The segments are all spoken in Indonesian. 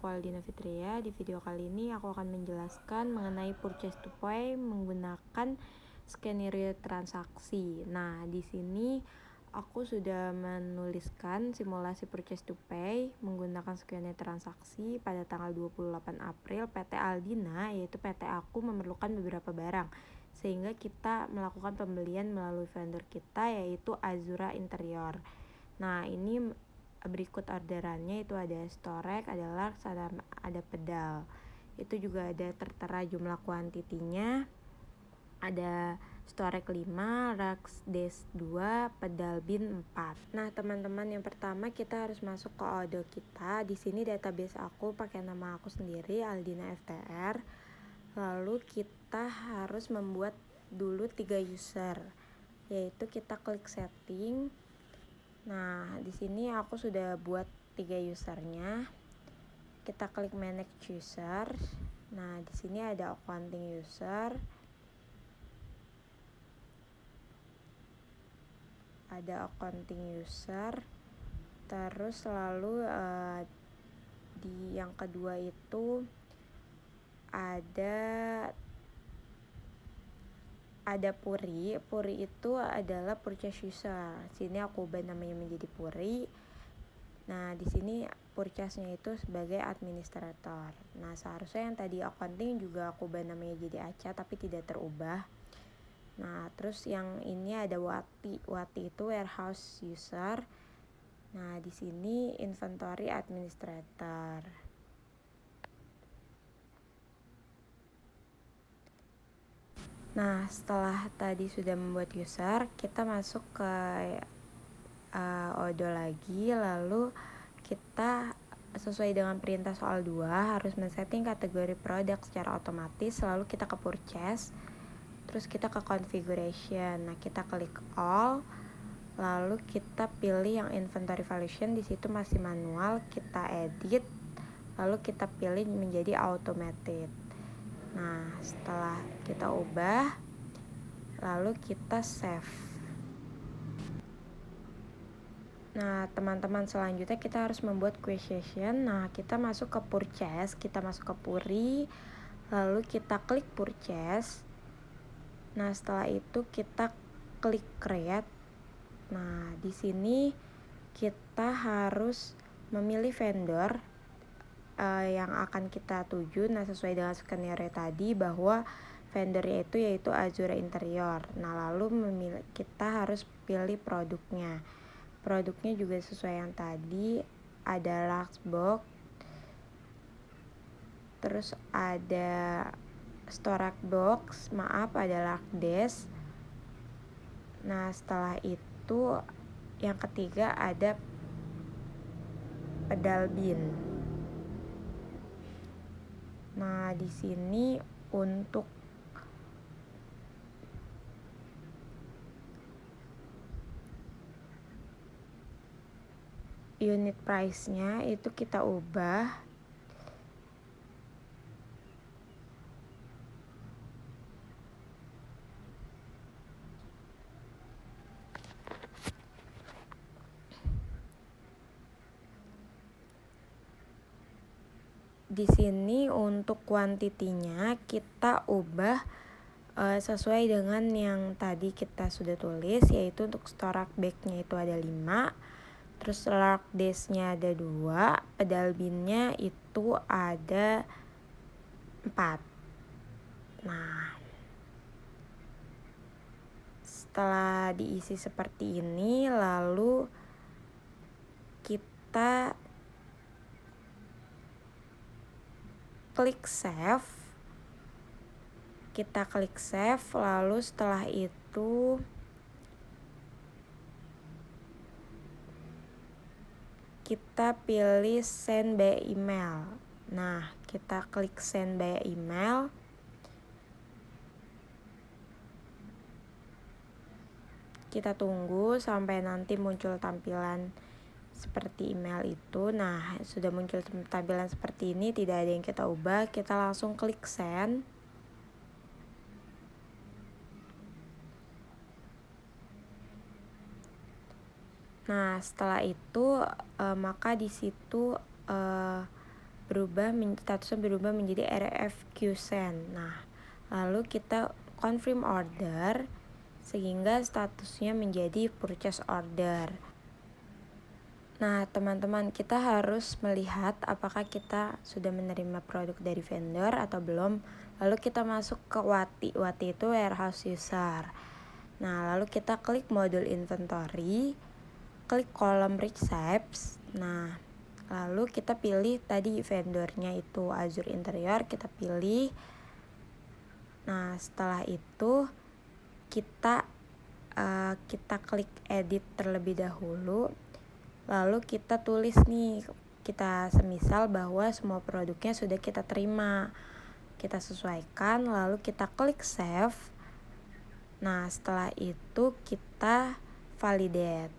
aku Aldina Fitria. Di video kali ini aku akan menjelaskan mengenai purchase to pay menggunakan skenario transaksi. Nah, di sini aku sudah menuliskan simulasi purchase to pay menggunakan skenario transaksi pada tanggal 28 April PT Aldina, yaitu PT aku memerlukan beberapa barang sehingga kita melakukan pembelian melalui vendor kita, yaitu Azura Interior. Nah, ini berikut orderannya, itu ada storage, ada large, ada pedal. Itu juga ada tertera jumlah kuantitinya. Ada storage 5, large dash 2, pedal bin 4. Nah, teman-teman, yang pertama kita harus masuk ke order kita. Di sini database aku pakai nama aku sendiri, Aldina FTR. Lalu kita harus membuat dulu 3 user, yaitu kita klik setting. Nah, di sini aku sudah buat 3 usernya. Kita klik manage user. Nah, di sini ada accounting user, terus lalu di yang kedua itu ada Puri. Puri itu adalah purchase user. Sini aku ubah namanya menjadi Puri. Nah, di sini purchase-nya itu sebagai administrator. Nah, seharusnya yang tadi accounting juga aku ubah namanya jadi Aca, tapi tidak terubah. Nah, terus yang ini ada Wati. Wati itu warehouse user. Nah, di sini inventory administrator. Nah, setelah tadi sudah membuat user, kita masuk ke Odo lagi. Lalu kita sesuai dengan perintah soal 2 harus men-setting kategori produk secara otomatis. Lalu kita ke purchase, terus kita ke configuration. Nah, kita klik all, lalu kita pilih yang inventory valuation. Di situ masih manual, kita edit, lalu kita pilih menjadi automated. Nah, setelah kita ubah, lalu kita save. Nah, teman-teman, selanjutnya kita harus membuat quotation. Nah, kita masuk ke purchase, kita masuk ke Puri, lalu kita klik purchase. Nah, setelah itu kita klik create. Nah, di sini kita harus memilih vendor yang akan kita tuju. Nah, sesuai dengan skenario tadi bahwa vendornya itu yaitu Azura Interior. Nah, lalu kita harus pilih produknya. Produknya juga sesuai yang tadi, ada large box, terus ada storage box, ada large dash. Nah, setelah itu yang ketiga ada pedal bin. Nah, di sini untuk unit price-nya itu kita ubah di sini. Untuk kuantitinya kita ubah sesuai dengan yang tadi kita sudah tulis, yaitu untuk storage bag-nya itu ada 5, terus large dash-nya ada 2, pedal bin-nya itu ada 4. Nah, setelah diisi seperti ini, lalu kita klik save. Lalu setelah itu kita pilih send by email. Nah, kita klik send by email. Kita tunggu sampai nanti muncul tampilan seperti email itu. Nah, sudah muncul tampilan seperti ini, tidak ada yang kita ubah. Kita langsung klik send. Nah, setelah itu maka di situ statusnya berubah menjadi RFQ send. Nah, lalu kita confirm order sehingga statusnya menjadi purchase order. Nah, teman-teman, kita harus melihat apakah kita sudah menerima produk dari vendor atau belum. Lalu kita masuk ke WATI. WATI itu warehouse user. Nah, lalu kita klik modul inventory, klik kolom receipts. Nah, lalu kita pilih tadi vendornya itu Azure Interior, kita pilih. Nah, setelah itu kita klik edit terlebih dahulu. Lalu kita tulis nih, kita semisal bahwa semua produknya sudah kita terima. Kita sesuaikan, lalu kita klik save. Nah, setelah itu kita validate.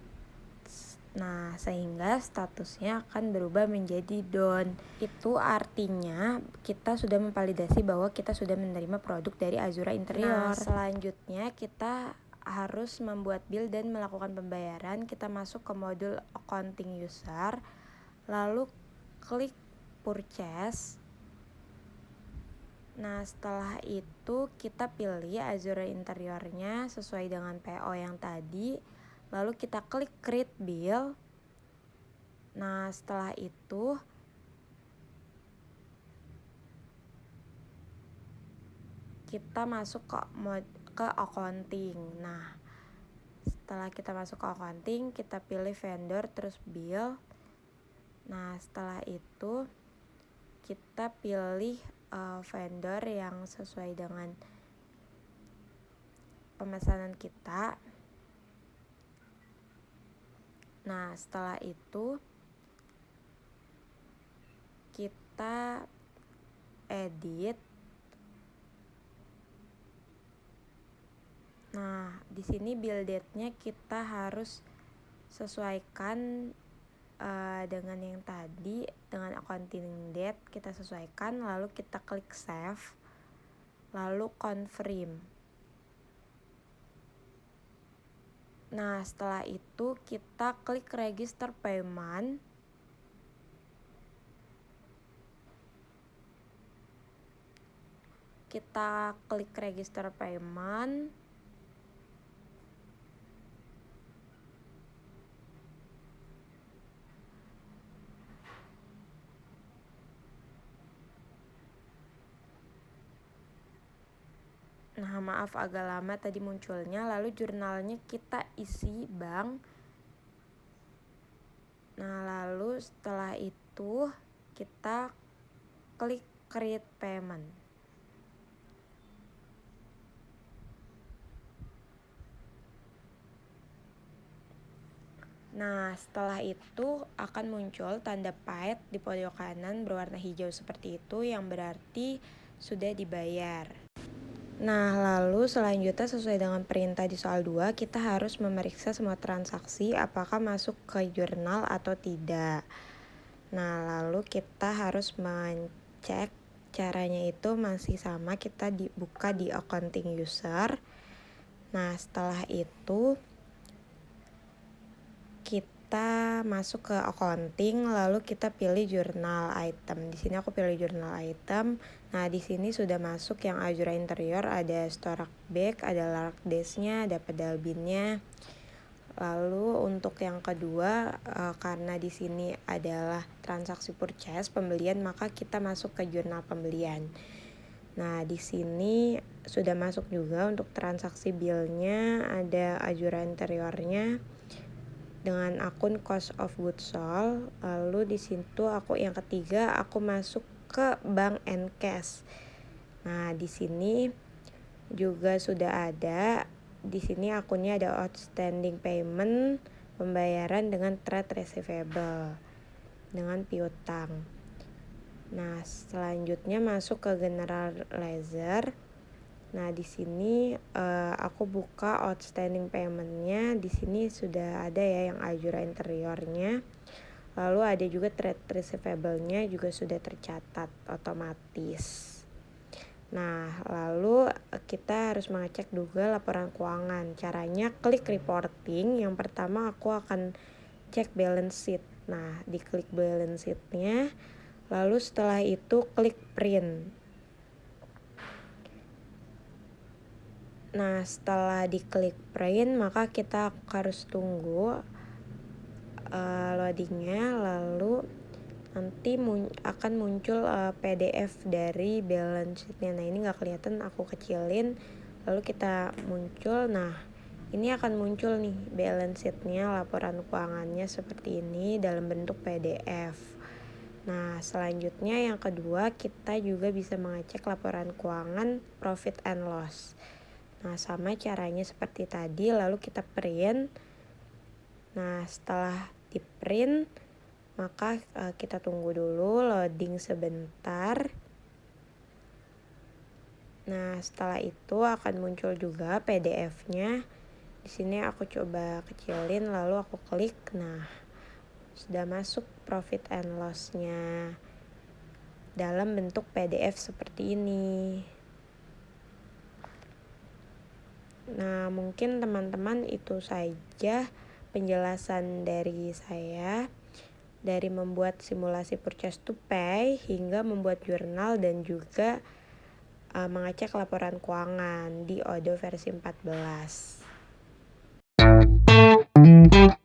Nah, sehingga statusnya akan berubah menjadi done. Itu artinya kita sudah memvalidasi bahwa kita sudah menerima produk dari Azure Interior. Nah, selanjutnya kita harus membuat bill dan melakukan pembayaran. Kita masuk ke modul accounting user, lalu klik purchase. Nah, setelah itu kita pilih Azure Interiornya sesuai dengan PO yang tadi, lalu kita klik create bill. Nah, setelah itu kita masuk ke accounting. Nah, setelah kita masuk ke accounting, kita pilih vendor terus bill. Nah, setelah itu kita pilih vendor yang sesuai dengan pemesanan kita. Nah, setelah itu kita edit. Nah, di sini bill date-nya kita harus sesuaikan dengan yang tadi, dengan accounting date kita sesuaikan, lalu kita klik save, lalu confirm. Nah, setelah itu kita klik register payment. Kita klik register payment. Nah, maaf agak lama tadi munculnya. Lalu jurnalnya kita isi bank. Nah, lalu setelah itu kita klik create payment. Nah, setelah itu akan muncul tanda paid di pojok kanan berwarna hijau seperti itu, yang berarti sudah dibayar. Nah, lalu selanjutnya sesuai dengan perintah di soal 2, kita harus memeriksa semua transaksi apakah masuk ke jurnal atau tidak. Nah, lalu kita harus mengecek. Caranya itu masih sama, kita buka di accounting user. Nah, setelah itu kita masuk ke accounting, lalu kita pilih jurnal item. Di sini aku pilih jurnal item. Nah, di sini sudah masuk yang Azure Interior, ada storage bag, ada lark dash-nya, ada pedal bin-nya. Lalu untuk yang kedua, karena di sini adalah transaksi purchase, pembelian, maka kita masuk ke jurnal pembelian. Nah, di sini sudah masuk juga untuk transaksi bill-nya, ada Azure Interior-nya dengan akun cost of goods sold. Lalu di situ yang ketiga aku masuk ke bank and cash. Nah, di sini juga sudah ada. Di sini akunnya ada outstanding payment, pembayaran dengan trade receivable, dengan piutang. Nah, selanjutnya masuk ke general ledger. Nah, di sini aku buka outstanding payment-nya. Di sini sudah ada ya yang Azure Interior-nya. Lalu ada juga trade receivable-nya juga sudah tercatat otomatis. Nah, lalu kita harus mengecek juga laporan keuangan. Caranya klik reporting. Yang pertama aku akan cek balance sheet. Nah, diklik balance sheet-nya. Lalu setelah itu klik print. Nah, setelah diklik print, maka kita harus tunggu loadingnya, lalu nanti akan muncul PDF dari balance sheetnya. Nah, ini nggak kelihatan, aku kecilin, lalu kita muncul. Nah, ini akan muncul nih balance sheetnya, laporan keuangannya seperti ini dalam bentuk PDF. Nah, selanjutnya yang kedua, kita juga bisa mengecek laporan keuangan profit and loss. Nah, sama caranya seperti tadi, lalu kita print. Nah, setelah di print, maka kita tunggu dulu loading sebentar. Nah, setelah itu akan muncul juga PDF-nya. Di sini aku coba kecilin, lalu aku klik. Nah, sudah masuk profit and loss-nya dalam bentuk PDF seperti ini. Nah, mungkin teman-teman itu saja penjelasan dari saya, dari membuat simulasi purchase to pay hingga membuat jurnal dan juga mengecek laporan keuangan di Odoo versi 14.